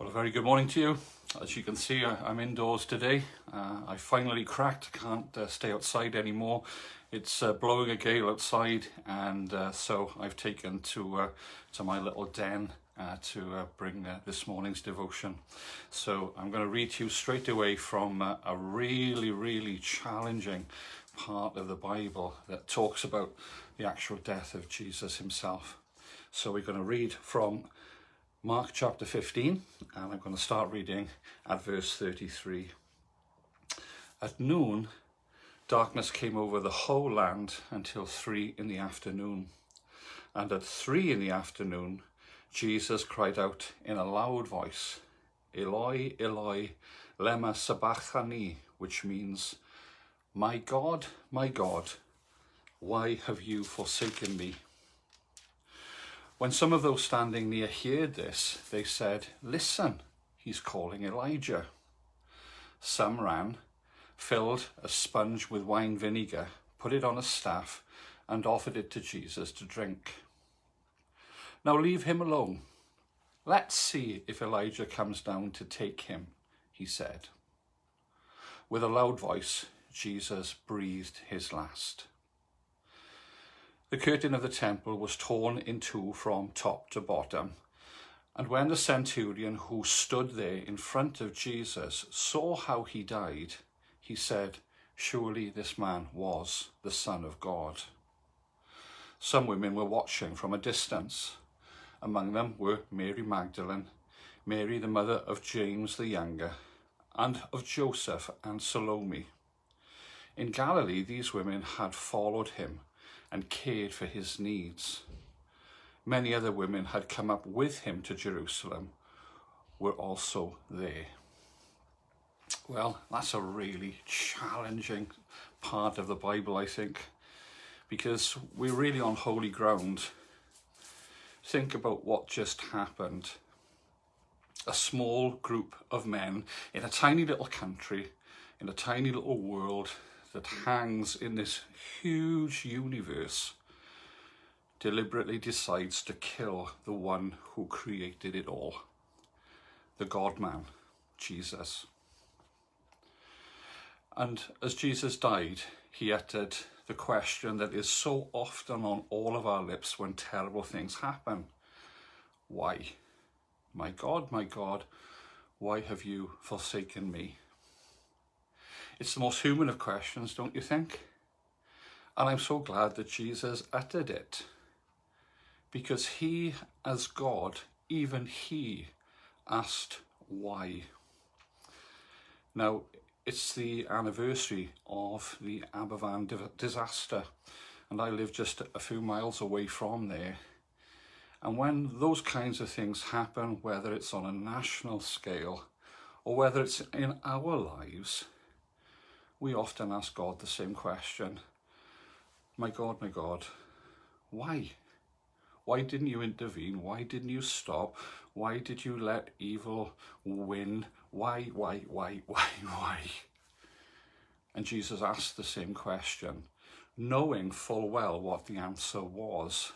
Well, a very good morning to you. As you can see, I'm indoors today. I finally cracked, can't stay outside anymore. It's blowing a gale outside, and so I've taken to my little den to bring this morning's devotion. So I'm going to read to you straight away from a really challenging part of the Bible that talks about the actual death of Jesus himself. So we're going to read from Mark chapter 15, and I'm going to start reading at verse 33. At noon, darkness came over the whole land until 3 p.m. And at 3 p.m, Jesus cried out in a loud voice, Eloi, Eloi, lema sabachthani, which means, my God, why have you forsaken me? When some of those standing near heard this, they said, listen, he's calling Elijah. Some ran, filled a sponge with wine vinegar, put it on a staff, and offered it to Jesus to drink. Now leave him alone. Let's see if Elijah comes down to take him, he said. With a loud voice, Jesus breathed his last. The curtain of the temple was torn in two from top to bottom, and when the centurion who stood there in front of Jesus saw how he died, he said, surely this man was the Son of God. Some women were watching from a distance. Among them were Mary Magdalene, Mary the mother of James the younger, and of Joseph and Salome. In Galilee, these women had followed him and cared for his needs. Many other women had come up with him to Jerusalem, were also there. Well, that's a really challenging part of the Bible, I think, because we're really on holy ground. Think about what just happened. A small group of men in a tiny little country, in a tiny little world that hangs in this huge universe, deliberately decides to kill the one who created it all, the God-man, Jesus. And as Jesus died, he uttered the question that is so often on all of our lips when terrible things happen. Why? My God, why have you forsaken me? It's the most human of questions, don't you think? And I'm so glad that Jesus uttered it, because he, as God, even he asked why. Now, it's the anniversary of the Aberfan disaster, and I live just a few miles away from there. And when those kinds of things happen, whether it's on a national scale or whether it's in our lives, we often ask God the same question. My God, why? Why didn't you intervene? Why didn't you stop? Why did you let evil win? Why? And Jesus asked the same question, knowing full well what the answer was.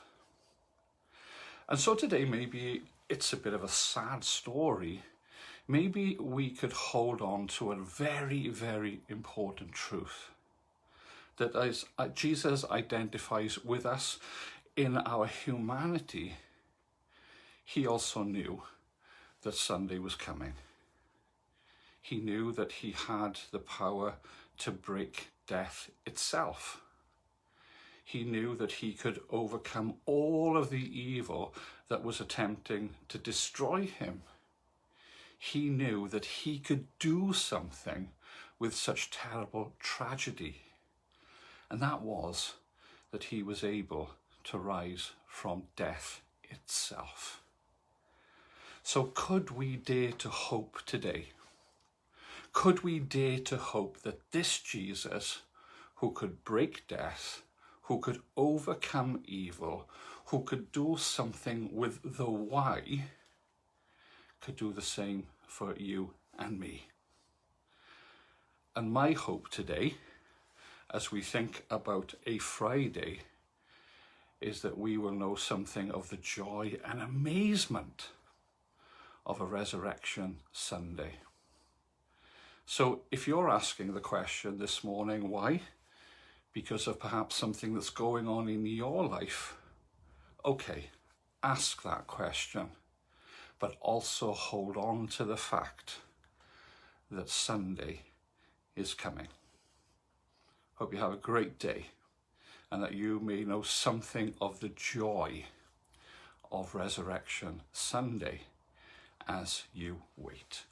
And so today, maybe it's a bit of a sad story. Maybe we could hold on to a very important truth, that as Jesus identifies with us in our humanity, he also knew that Sunday was coming. He knew that he had the power to break death itself. He knew that he could overcome all of the evil that was attempting to destroy him. He knew that he could do something with such terrible tragedy. And that was that he was able to rise from death itself. So could we dare to hope today? Could we dare to hope that this Jesus, who could break death, who could overcome evil, who could do something with the why, could do the same for you and me? And my hope today, as we think about a Friday, is that we will know something of the joy and amazement of a Resurrection Sunday. So if you're asking the question this morning, why? Because of perhaps something that's going on in your life, okay, ask that question, but also hold on to the fact that Sunday is coming. Hope you have a great day, and that you may know something of the joy of Resurrection Sunday as you wait.